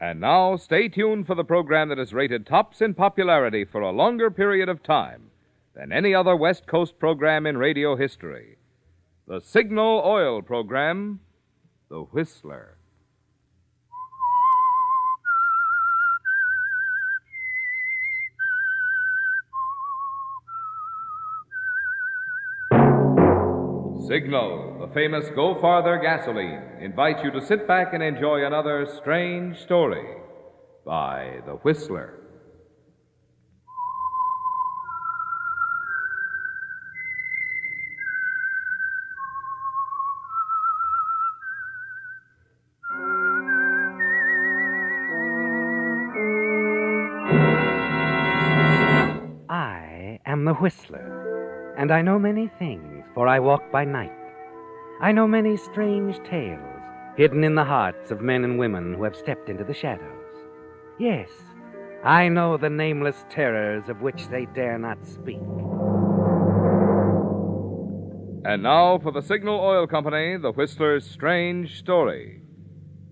And now, stay tuned for the program that is rated tops in popularity for a longer period of time than any other West Coast program in radio history. The Signal Oil program, The Whistler. Signal, the famous Go Farther gasoline, invites you to sit back and enjoy another strange story by The Whistler. I am the Whistler, and I know many things, for I walk by night. I know many strange tales hidden in the hearts of men and women who have stepped into the shadows. Yes, I know the nameless terrors of which they dare not speak. And now for the Signal Oil Company, The Whistler's strange story,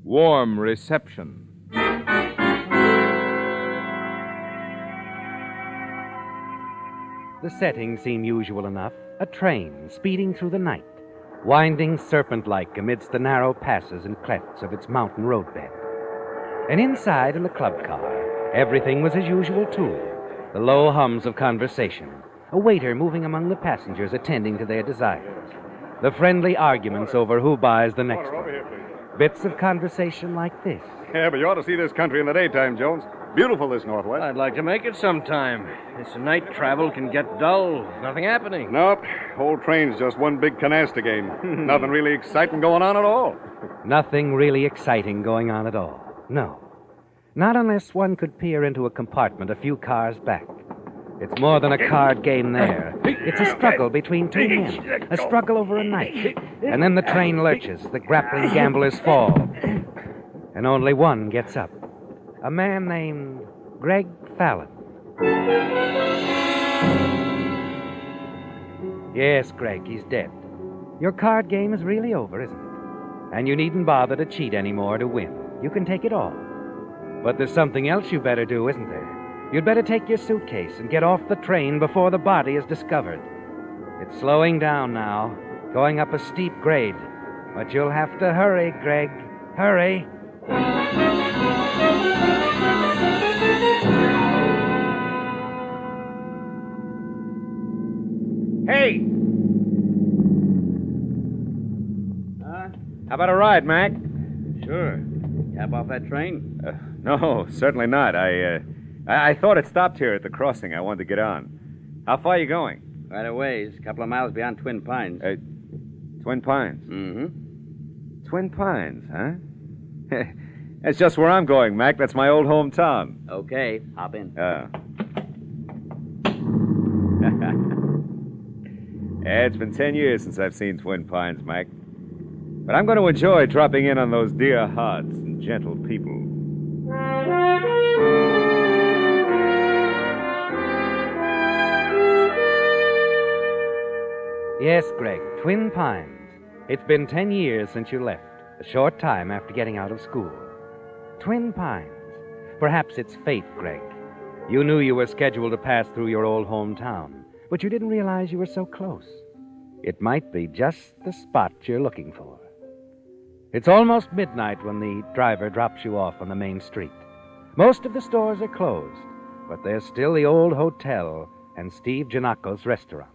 Warm Reception. The settings seem usual enough. A train speeding through the night, winding serpent-like amidst the narrow passes and clefts of its mountain roadbed. And inside in the club car, everything was as usual, too. The low hums of conversation, a waiter moving among the passengers attending to their desires, the friendly arguments over who buys the next one. Bits of conversation like this. Yeah, but you ought to see this country in the daytime, Jones. Beautiful, this Northwest. I'd like to make it sometime. This night travel can get dull. Nothing happening. Nope. Whole train's just one big canasta game. Nothing really exciting going on at all. Nothing really exciting going on at all. No. Not unless one could peer into a compartment a few cars back. It's more than a card game there. It's a struggle between two men. A struggle over a knife. And then the train lurches. The grappling gamblers fall. And only one gets up. A man named Greg Fallon. Yes, Greg, he's dead. Your card game is really over, isn't it? And you needn't bother to cheat anymore to win. You can take it all. But there's something else you better do, isn't there? You'd better take your suitcase and get off the train before the body is discovered. It's slowing down now, going up a steep grade. But you'll have to hurry, Greg. Hurry. Hey! How about a ride, Mac? Sure. Tap off that train? No, certainly not. I thought it stopped here at the crossing. I wanted to get on. How far are you going? Right a ways. A couple of miles beyond Twin Pines. Twin Pines? Mm-hmm. Twin Pines, huh? That's just where I'm going, Mac. That's my old hometown. Okay, hop in. Yeah, it's been 10 years since I've seen Twin Pines, Mac. But I'm going to enjoy dropping in on those dear hearts and gentle people. Yes, Greg, Twin Pines. It's been 10 years since you left, a short time after getting out of school. Twin Pines. Perhaps it's fate, Greg. You knew you were scheduled to pass through your old hometown, but you didn't realize you were so close. It might be just the spot you're looking for. It's almost midnight when the driver drops you off on the main street. Most of the stores are closed, but there's still the old hotel and Steve Giannacco's restaurant.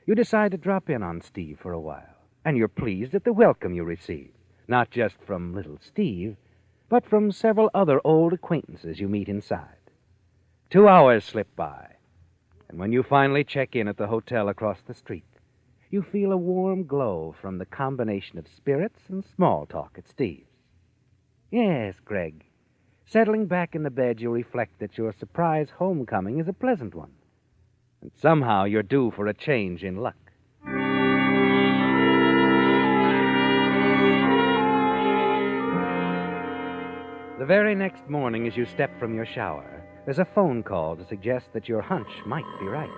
You decide to drop in on Steve for a while, and you're pleased at the welcome you receive, not just from little Steve, but from several other old acquaintances you meet inside. 2 hours slip by, and when you finally check in at the hotel across the street, you feel a warm glow from the combination of spirits and small talk at Steve's. Yes, Greg. Settling back in the bed, you reflect that your surprise homecoming is a pleasant one. And somehow you're due for a change in luck. The very next morning, as you step from your shower, there's a phone call to suggest that your hunch might be right.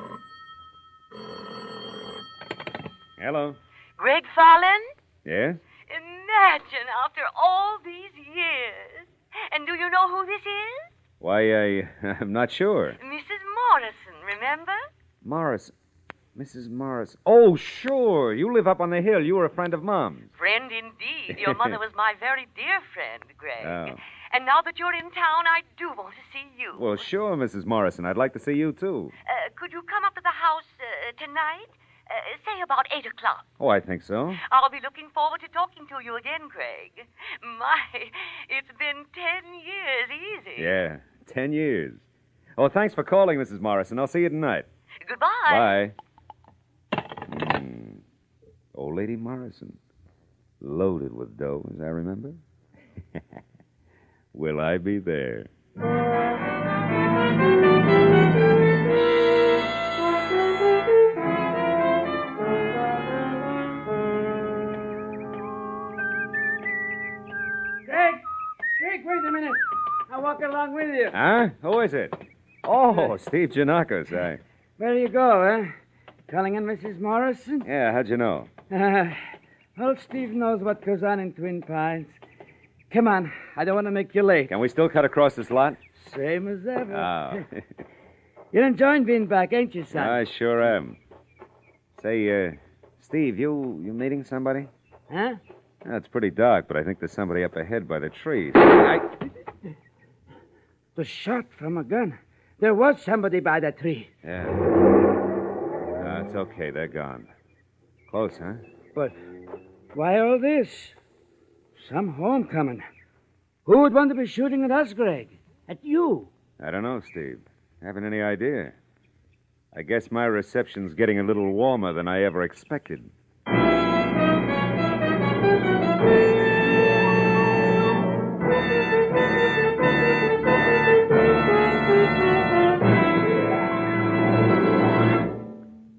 Hello. Greg Fallon? Yes? Imagine after all these years. And do you you know who this is? Why, I'm not sure. Mrs. Morrison, remember? Morris. Mrs. Morris. Oh, sure. You live up on the hill. You were a friend of Mom's. Friend indeed. Your mother was my very dear friend, Greg. Oh. And now that you're in town, I do want to see you. Well, sure, Mrs. Morrison. I'd like to see you, too. Could you come up to the house tonight? Say about 8 o'clock. Oh, I think so. I'll be looking forward to talking to you again, Greg. My, it's been 10 years easy. Yeah, 10 years. Oh, thanks for calling, Mrs. Morrison. I'll see you tonight. Goodbye. Bye. Old Lady Morrison. Loaded with dough, as I remember. Will I be there? Greg, wait a minute. I'll walk along with you. Huh? Who is it? Oh, Steve Janakos. Where do you go, huh? Calling on Mrs. Morrison? Yeah, how'd you know? Old Steve knows what goes on in Twin Pines. Come on. I don't want to make you late. Can we still cut across this lot? Same as ever. Oh. You're enjoying being back, ain't you, son? I sure am. Say, Steve, you meeting somebody? Huh? It's pretty dark, but I think there's somebody up ahead by the trees. The shot from a gun. There was somebody by that tree. Yeah. It's okay. They're gone. Close, huh? But why all this? Some homecoming. Who would want to be shooting at us, Greg? At you? I don't know, Steve. Haven't any idea. I guess my reception's getting a little warmer than I ever expected.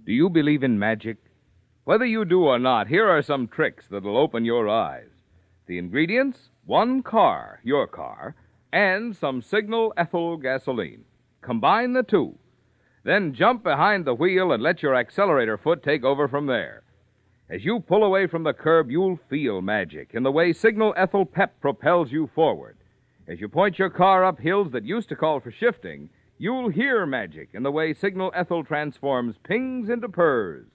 Do you believe in magic? Whether you do or not, here are some tricks that'll open your eyes. The ingredients: 1 car, your car, and some Signal ethyl gasoline. Combine the two. Then jump behind the wheel and let your accelerator foot take over from there. As you pull away from the curb, you'll feel magic in the way Signal ethyl pep propels you forward. As you point your car up hills that used to call for shifting, you'll hear magic in the way Signal ethyl transforms pings into purrs.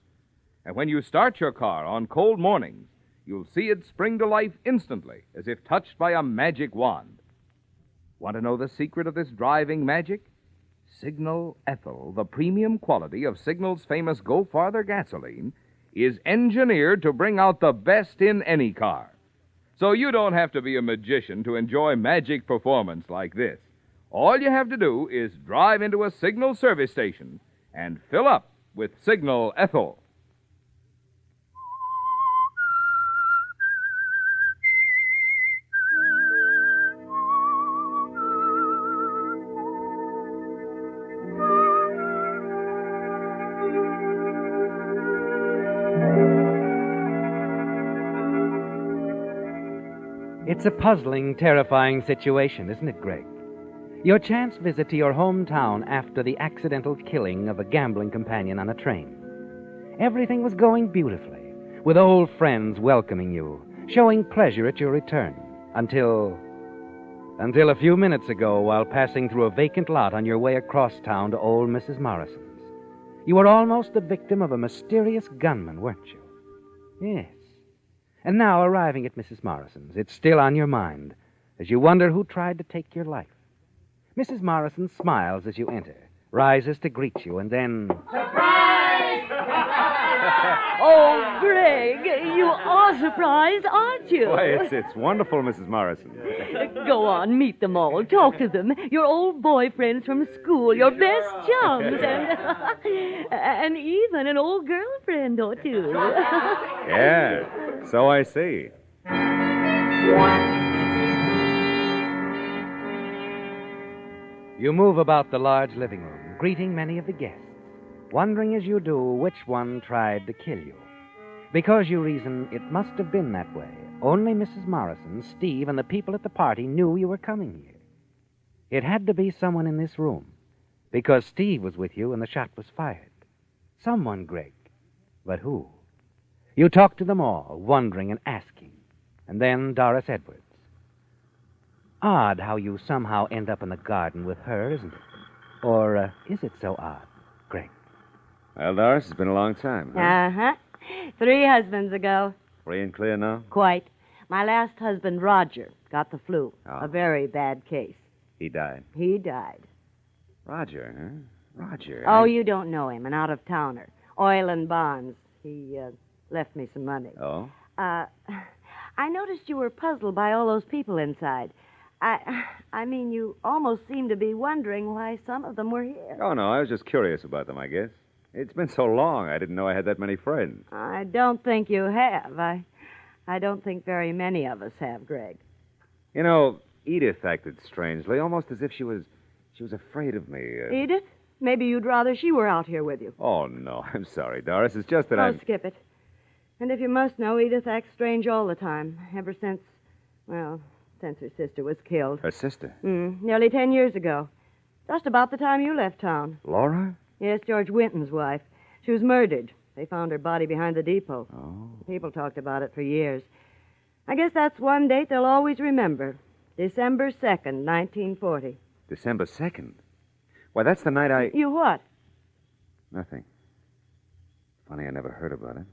And when you start your car on cold mornings, you'll see it spring to life instantly, as if touched by a magic wand. Want to know the secret of this driving magic? Signal ethyl, the premium quality of Signal's famous Go Farther gasoline, is engineered to bring out the best in any car. So you don't have to be a magician to enjoy magic performance like this. All you have to do is drive into a Signal service station and fill up with Signal ethyl. It's a puzzling, terrifying situation, isn't it, Greg? Your chance visit to your hometown after the accidental killing of a gambling companion on a train. Everything was going beautifully, with old friends welcoming you, showing pleasure at your return, until a few minutes ago, while passing through a vacant lot on your way across town to old Mrs. Morrison's. You were almost the victim of a mysterious gunman, weren't you? Yes. And now, arriving at Mrs. Morrison's, it's still on your mind as you wonder who tried to take your life. Mrs. Morrison smiles as you enter, rises to greet you, and then... Surprise! Oh, Greg, you are surprised, aren't you? Why, it's wonderful, Mrs. Morrison. Go on, meet them all. Talk to them. Your old boyfriends from school, your best chums, and even an old girlfriend or two. Yeah, so I see. You move about the large living room, greeting many of the guests, wondering as you do which one tried to kill you. Because you reason it must have been that way. Only Mrs. Morrison, Steve, and the people at the party knew you were coming here. It had to be someone in this room, because Steve was with you and the shot was fired. Someone, Greg. But who? You talked to them all, wondering and asking. And then Doris Edwards. Odd how you somehow end up in the garden with her, isn't it? Or is it so odd, Greg? Well, Doris, it's been a long time. Huh? Uh-huh. 3 husbands ago. Free and clear now? Quite. My last husband, Roger, got the flu. Oh. A very bad case. He died. He died. Roger, huh? Roger. Oh, you don't know him, an out-of-towner. Oil and bonds. He left me some money. Oh? I noticed you were puzzled by all those people inside. I mean, you almost seemed to be wondering why some of them were here. Oh, no, I was just curious about them, I guess. It's been so long, I didn't know I had that many friends. I don't think you have. I don't think very many of us have, Greg. You know, Edith acted strangely, almost as if she was afraid of me. Edith? Maybe you'd rather she were out here with you. Oh, no, I'm sorry, Doris. It's just that Oh, I'm... skip it. And if you must know, Edith acts strange all the time, ever since her sister was killed. Her sister? Nearly 10 years ago. Just about the time you left town. Laura? Yes, George Winton's wife. She was murdered. They found her body behind the depot. Oh. People talked about it for years. I guess that's one date they'll always remember. December 2nd, 1940. December 2nd? Why, that's the night I... You what? Nothing. Funny I never heard about it.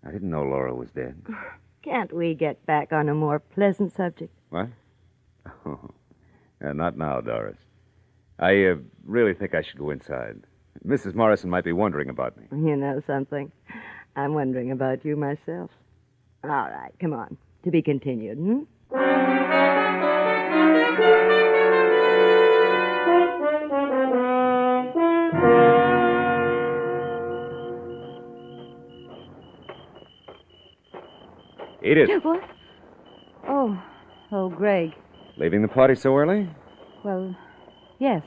I didn't know Laura was dead. Can't we get back on a more pleasant subject? What? Oh, not now, Doris. I really think I should go inside. Mrs. Morrison might be wondering about me. You know something? I'm wondering about you myself. All right, come on. To be continued, Edith, What? Oh, Greg. leaving the party so early? Well, yes.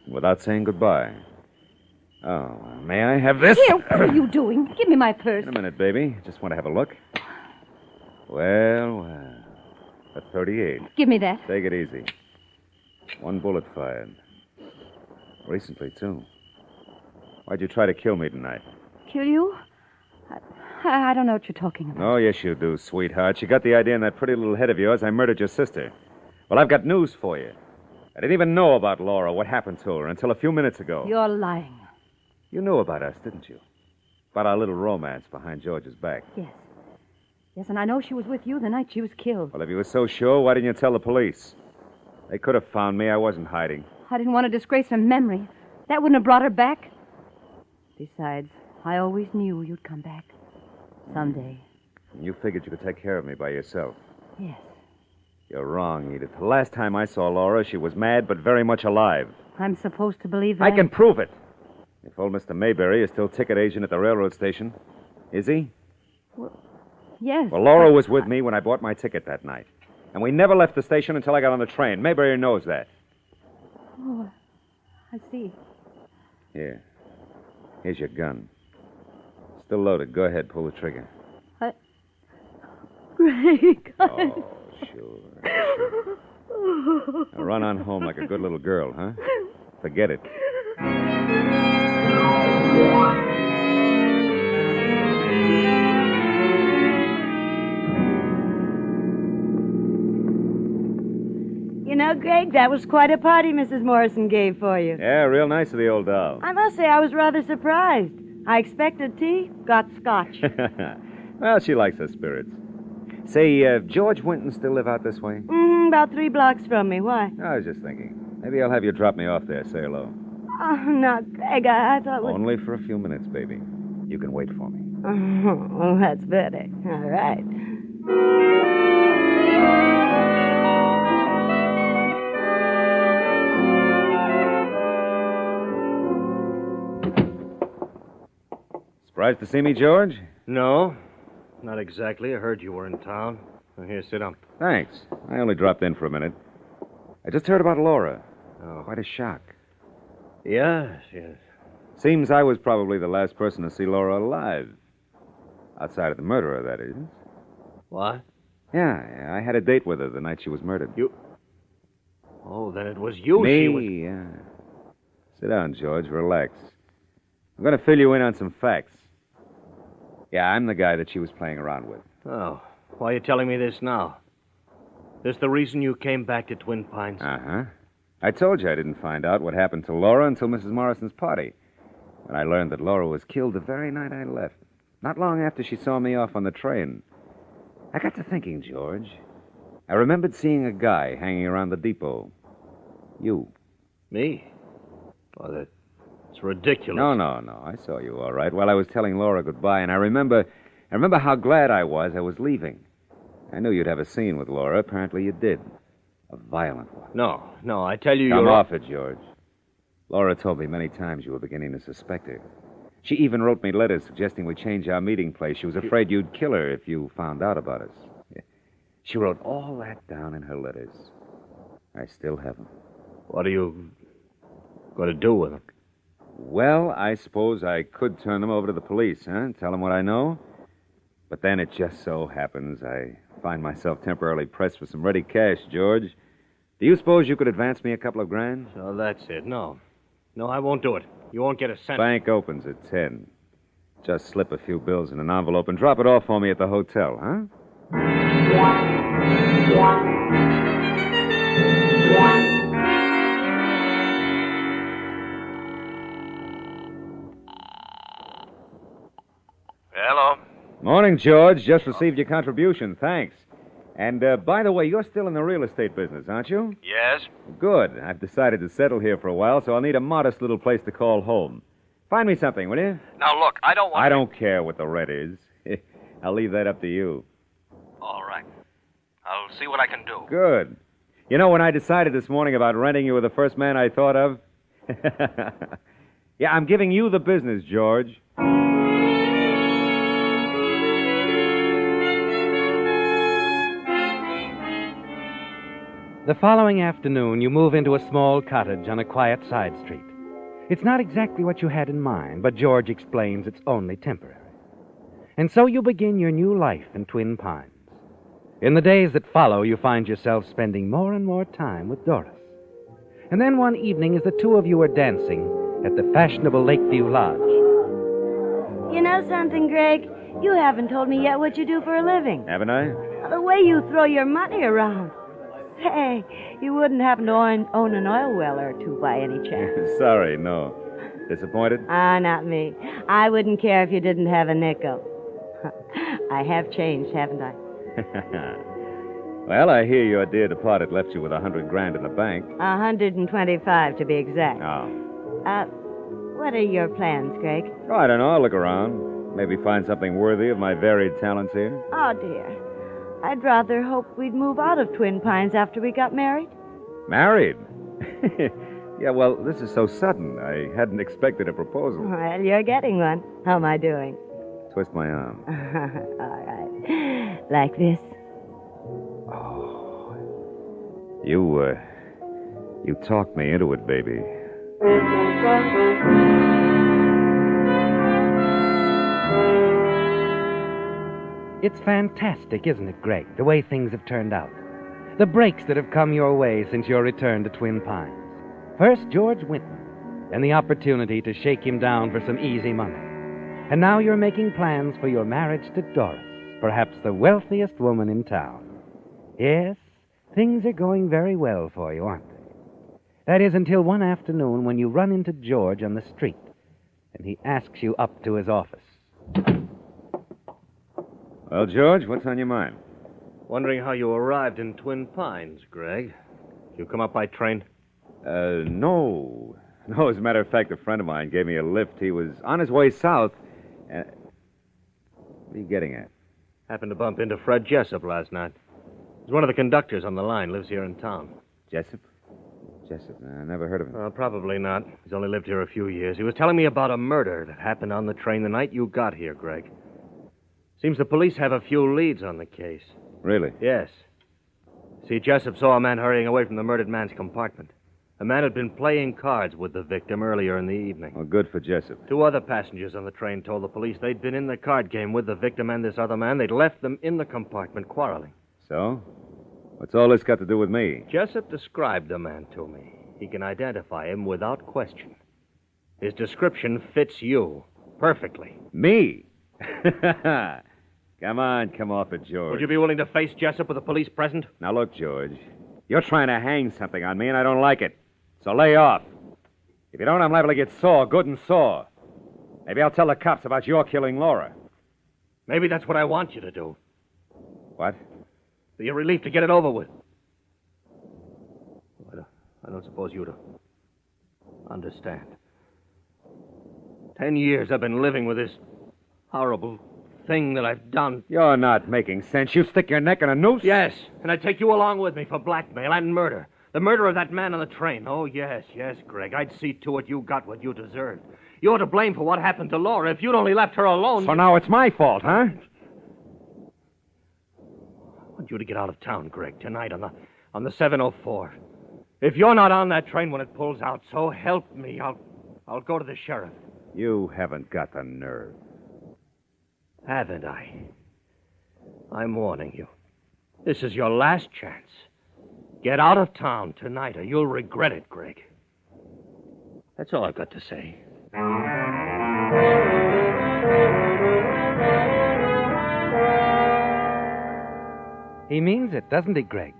Without saying goodbye. Oh, may I have this? Here, what are you doing? Give me my purse. In a minute, baby. Just want to have a look. Well. A 38. Give me that. Take it easy. 1 bullet fired. Recently, too. Why'd you try to kill me tonight? Kill you? I don't know what you're talking about. Oh, yes, you do, sweetheart. You got the idea in that pretty little head of yours I murdered your sister. Well, I've got news for you. I didn't even know about Laura, what happened to her, until a few minutes ago. You're lying. You knew about us, didn't you? About our little romance behind George's back. Yes. Yes, and I know she was with you the night she was killed. Well, if you were so sure, why didn't you tell the police? They could have found me. I wasn't hiding. I didn't want to disgrace her memory. That wouldn't have brought her back. Besides, I always knew you'd come back. Someday. You figured you could take care of me by yourself. Yes. You're wrong, Edith. The last time I saw Laura, she was mad but very much alive. I'm supposed to believe that? I can prove it. If old Mr. Mayberry is still ticket agent at the railroad station. Is he? Well, yes. Well, Laura was with me when I bought my ticket that night. And we never left the station until I got on the train. Mayberry knows that. Oh, I see. Here. Here's your gun. Still loaded. Go ahead, pull the trigger. Greg. Oh, sure. Now run on home like a good little girl, huh? Forget it. You know, Greg, that was quite a party Mrs. Morrison gave for you. Yeah, real nice of the old doll. I must say I was rather surprised. I expected tea, got scotch. Well, she likes her spirits. Say, George Winton still live out this way? About 3 blocks from me. Why? I was just thinking. Maybe I'll have you drop me off there. Say hello. Oh, no, Greg, I thought... Only for a few minutes, baby. You can wait for me. Oh, well, that's better. All right. Surprised to see me, George? No, not exactly. I heard you were in town. Well, here, sit up. Thanks. I only dropped in for a minute. I just heard about Laura. Oh. Quite a shock. Yes. Seems I was probably the last person to see Laura alive. Outside of the murderer, that is. What? Yeah, I had a date with her the night she was murdered. You? Oh, then it was you. Me? She was... Yeah. Sit down, George. Relax. I'm going to fill you in on some facts. Yeah, I'm the guy that she was playing around with. Oh, why are you telling me this now? This the reason you came back to Twin Pines? Uh-huh. I told you I didn't find out what happened to Laura until Mrs. Morrison's party. When I learned that Laura was killed the very night I left. Not long after she saw me off on the train. I got to thinking, George. I remembered seeing a guy hanging around the depot. You. Me? Oh, that's ridiculous. No. I saw you all right while I was telling Laura goodbye, and I remember how glad I was leaving. I knew you'd have a scene with Laura. Apparently you did. A violent one. No, I tell you Come you're... off it, George. Laura told me many times you were beginning to suspect her. She even wrote me letters suggesting we change our meeting place. She was afraid you'd kill her if you found out about us. She wrote all that down in her letters. I still have them. What are you going to do with them? Well, I suppose I could turn them over to the police, huh? Tell them what I know. But then it just so happens I find myself temporarily pressed for some ready cash, George. Do you suppose you could advance me a couple of grand? So that's it. No, I won't do it. You won't get a cent. Bank opens at 10. Just slip a few bills in an envelope and drop it off for me at the hotel, huh? Hello. Morning, George. Just received your contribution. Thanks. And, by the way, you're still in the real estate business, aren't you? Yes? Good. I've decided to settle here for a while, so I'll need a modest little place to call home. Find me something, will you? Now, look, I don't want... I don't care what the rent is. I'll leave that up to you. All right. I'll see what I can do. Good. You know, when I decided this morning about renting, you were the first man I thought of. Yeah, I'm giving you the business, George. The following afternoon, you move into a small cottage on a quiet side street. It's not exactly what you had in mind, but George explains it's only temporary. And so you begin your new life in Twin Pines. In the days that follow, you find yourself spending more and more time with Doris. And then one evening, as the two of you are dancing at the fashionable Lakeview Lodge. You know something, Greg? You haven't told me yet what you do for a living. Haven't I? The way you throw your money around. Hey, you wouldn't happen to own an oil well or two by any chance. Sorry, no. Disappointed? Not me. I wouldn't care if you didn't have a nickel. I have changed, haven't I? Well, I hear your dear departed left you with 100 grand in the bank. 125 to be exact. Oh. What are your plans, Greg? Oh, I don't know. I'll look around. Maybe find something worthy of my varied talents here. Oh, dear. I'd rather hope we'd move out of Twin Pines after we got married. Married? Yeah, well, this is so sudden. I hadn't expected a proposal. Well, you're getting one. How am I doing? Twist my arm. All right. Like this? Oh. You talked me into it, baby. It's fantastic, isn't it, Greg, the way things have turned out? The breaks that have come your way since your return to Twin Pines. First, George Winton, and the opportunity to shake him down for some easy money. And now you're making plans for your marriage to Doris, perhaps the wealthiest woman in town. Yes, things are going very well for you, aren't they? That is until one afternoon when you run into George on the street, and he asks you up to his office. Well, George, what's on your mind? Wondering how you arrived in Twin Pines, Greg. You come up by train? No. No, as a matter of fact, a friend of mine gave me a lift. He was on his way south. What are you getting at? Happened to bump into Fred Jessup last night. He's one of the conductors on the line, lives here in town. Jessup? I never heard of him. Probably not. He's only lived here a few years. He was telling me about a murder that happened on the train the night you got here, Greg. Seems the police have a few leads on the case. Really? Yes. See, Jessup saw a man hurrying away from the murdered man's compartment. The man had been playing cards with the victim earlier in the evening. Well, good for Jessup. 2 other passengers on the train told the police they'd been in the card game with the victim and this other man. They'd left them in the compartment quarreling. So? What's all this got to do with me? Jessup described the man to me. He can identify him without question. His description fits you perfectly. Me? Come on, come off it, George. Would you be willing to face Jessup with the police present? Now, look, George. You're trying to hang something on me, and I don't like it. So lay off. If you don't, I'm liable to get sore, good and sore. Maybe I'll tell the cops about your killing Laura. Maybe that's what I want you to do. What? For your relief to get it over with. I don't suppose you'd understand. 10 years I've been living with this horrible thing that I've done. You're not making sense. You stick your neck in a noose? Yes, and I'd take you along with me for blackmail and murder. The murder of that man on the train. Oh, yes, Greg. I'd see to it you got what you deserved. You're to blame for what happened to Laura. If you'd only left her alone... So now it's my fault, huh? I want you to get out of town, Greg, tonight on the 704. If you're not on that train when it pulls out, so help me, I'll go to the sheriff. You haven't got the nerve. Haven't I? I'm warning you. This is your last chance. Get out of town tonight or you'll regret it, Greg. That's all I've got to say. He means it, doesn't he, Greg?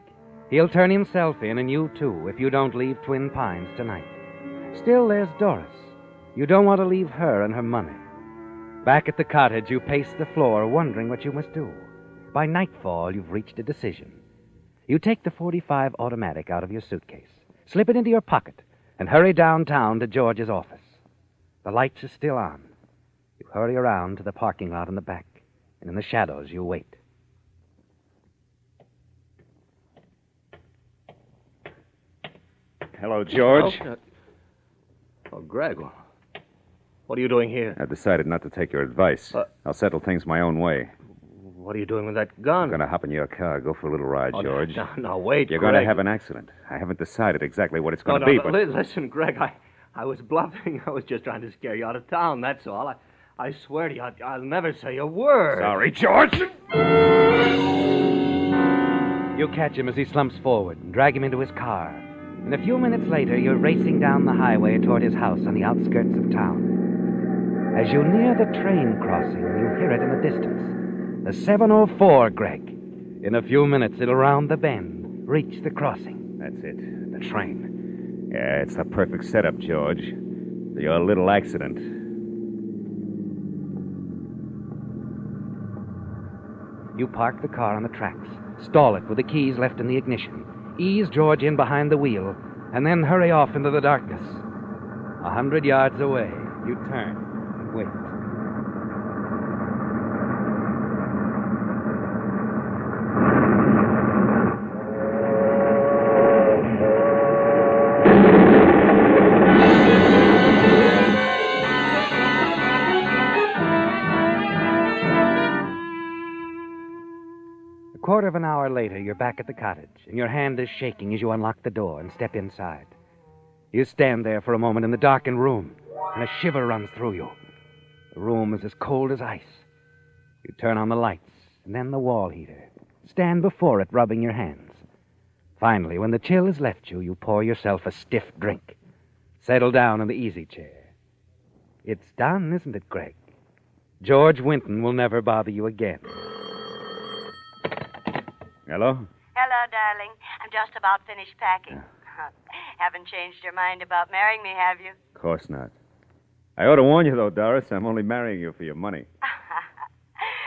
He'll turn himself in, and you too, if you don't leave Twin Pines tonight. Still, there's Doris. You don't want to leave her and her money. Back at the cottage, you pace the floor, wondering what you must do. By nightfall, you've reached a decision. You take the .45 automatic out of your suitcase, slip it into your pocket, and hurry downtown to George's office. The lights are still on. You hurry around to the parking lot in the back, and in the shadows, you wait. Hello, George. Greg, what are you doing here? I've decided not to take your advice. I'll settle things my own way. What are you doing with that gun? I'm going to hop in your car, go for a little ride, George. No, wait, You're Greg. going to have an accident. I haven't decided exactly what it's going to be, but... Listen, Greg, I was bluffing. I was just trying to scare you out of town, that's all. I swear to you, I'll never say a word. Sorry, George. You catch him as he slumps forward and drag him into his car. And a few minutes later, you're racing down the highway toward his house on the outskirts of town. As you near the train crossing, you hear it in the distance. The 704, Greg. In a few minutes, it'll round the bend, reach the crossing. That's it, the train. Yeah, it's the perfect setup, George, for your little accident. You park the car on the tracks, stall it with the keys left in the ignition, ease George in behind the wheel, and then hurry off into the darkness. 100 yards away, you turn and wait. A quarter of an hour later, you're back at the cottage, and your hand is shaking as you unlock the door and step inside. You stand there for a moment in the darkened room, and a shiver runs through you. The room is as cold as ice. You turn on the lights, and then the wall heater. Stand before it, rubbing your hands. Finally, when the chill has left you, you pour yourself a stiff drink. Settle down in the easy chair. It's done, isn't it, Greg? George Winton will never bother you again. Hello? Hello, darling. I'm just about finished packing. Haven't changed your mind about marrying me, have you? Of course not. I ought to warn you, though, Doris, I'm only marrying you for your money.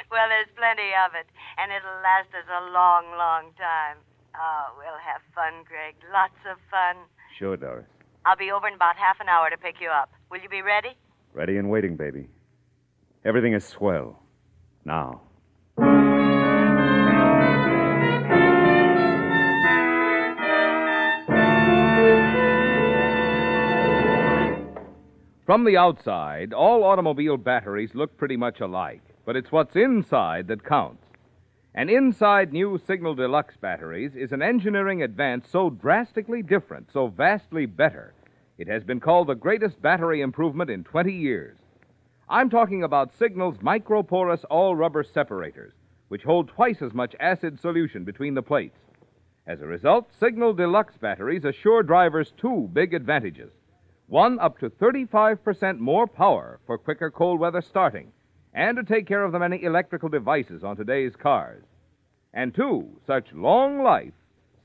Well, there's plenty of it, and it'll last us a long, long time. Oh, we'll have fun, Greg. Lots of fun. Sure, Doris. I'll be over in about half an hour to pick you up. Will you be ready? Ready and waiting, baby. Everything is swell. Now. From the outside, all automobile batteries look pretty much alike, but it's what's inside that counts. And inside new Signal Deluxe batteries is an engineering advance so drastically different, so vastly better, it has been called the greatest battery improvement in 20 years. I'm talking about Signal's microporous all-rubber separators, which hold twice as much acid solution between the plates. As a result, Signal Deluxe batteries assure drivers two big advantages. One, up to 35% more power for quicker cold weather starting, and to take care of the many electrical devices on today's cars. And two, such long life,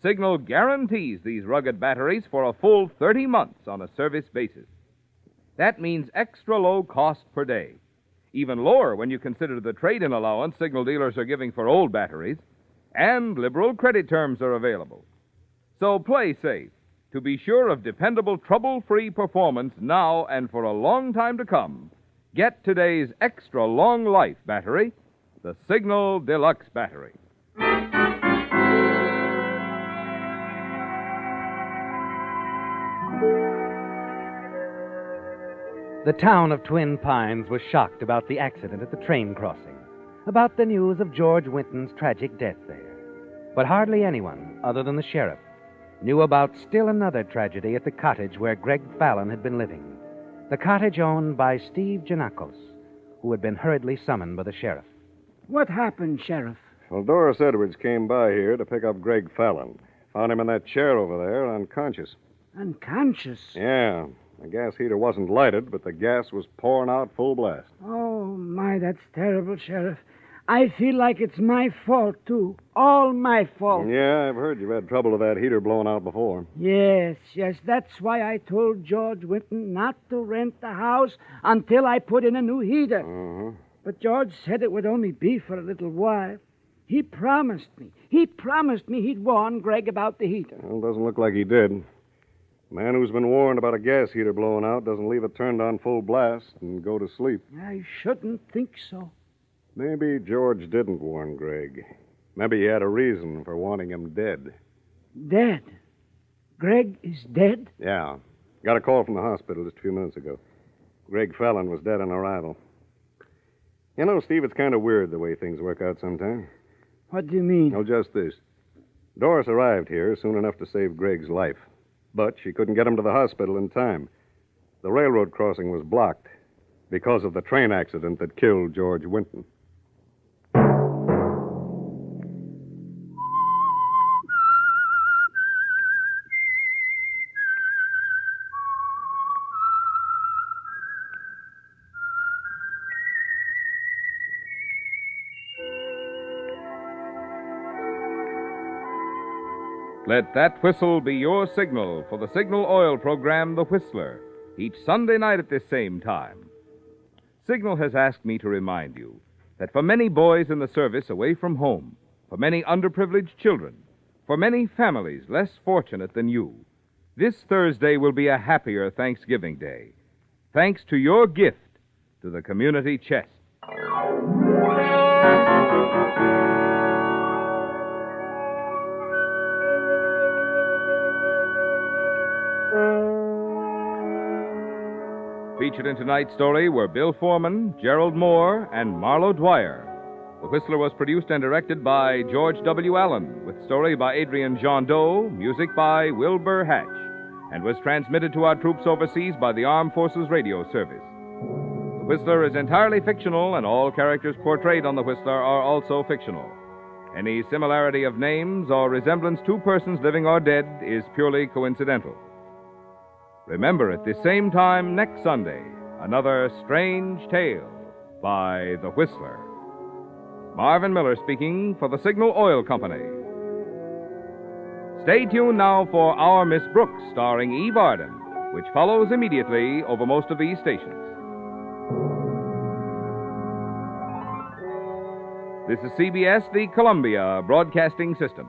Signal guarantees these rugged batteries for a full 30 months on a service basis. That means extra low cost per day, even lower when you consider the trade-in allowance Signal dealers are giving for old batteries, and liberal credit terms are available. So play safe to be sure of dependable, trouble-free performance now and for a long time to come. Get today's extra long life battery, the Signal Deluxe battery. The town of Twin Pines was shocked about the accident at the train crossing, about the news of George Winton's tragic death there. But hardly anyone, other than the sheriff, knew about still another tragedy at the cottage where Greg Fallon had been living, the cottage owned by Steve Janakos, who had been hurriedly summoned by the sheriff. What happened, Sheriff? Well, Doris Edwards came by here to pick up Greg Fallon. Found him in that chair over there, unconscious. Unconscious? Yeah. The gas heater wasn't lighted, but the gas was pouring out full blast. Oh, my, that's terrible, Sheriff. I feel like it's my fault, too. All my fault. Yeah, I've heard you've had trouble with that heater blowing out before. Yes. That's why I told George Winton not to rent the house until I put in a new heater. Uh-huh. But George said it would only be for a little while. He promised me he'd warn Greg about the heater. Well, doesn't look like he did. A man who's been warned about a gas heater blowing out doesn't leave it turned on full blast and go to sleep. I shouldn't think so. Maybe George didn't warn Greg. Maybe he had a reason for wanting him dead. Dead? Greg is dead? Yeah. Got a call from the hospital just a few minutes ago. Greg Fallon was dead on arrival. You know, Steve, it's kind of weird the way things work out sometimes. What do you mean? Oh, just this. Doris arrived here soon enough to save Greg's life. But she couldn't get him to the hospital in time. The railroad crossing was blocked because of the train accident that killed George Winton. Let that whistle be your signal for the Signal Oil program, The Whistler, each Sunday night at this same time. Signal has asked me to remind you that for many boys in the service away from home, for many underprivileged children, for many families less fortunate than you, this Thursday will be a happier Thanksgiving Day, thanks to your gift to the community chest. Featured in tonight's story were Bill Foreman, Gerald Moore, and Marlo Dwyer. The Whistler was produced and directed by George W. Allen, with story by Adrian John Doe, music by Wilbur Hatch, and was transmitted to our troops overseas by the Armed Forces Radio Service. The Whistler is entirely fictional, and all characters portrayed on The Whistler are also fictional. Any similarity of names or resemblance to persons living or dead is purely coincidental. Remember, at this same time next Sunday, another strange tale by The Whistler. Marvin Miller speaking for the Signal Oil Company. Stay tuned now for Our Miss Brooks, starring Eve Arden, which follows immediately over most of these stations. This is CBS, the Columbia Broadcasting System.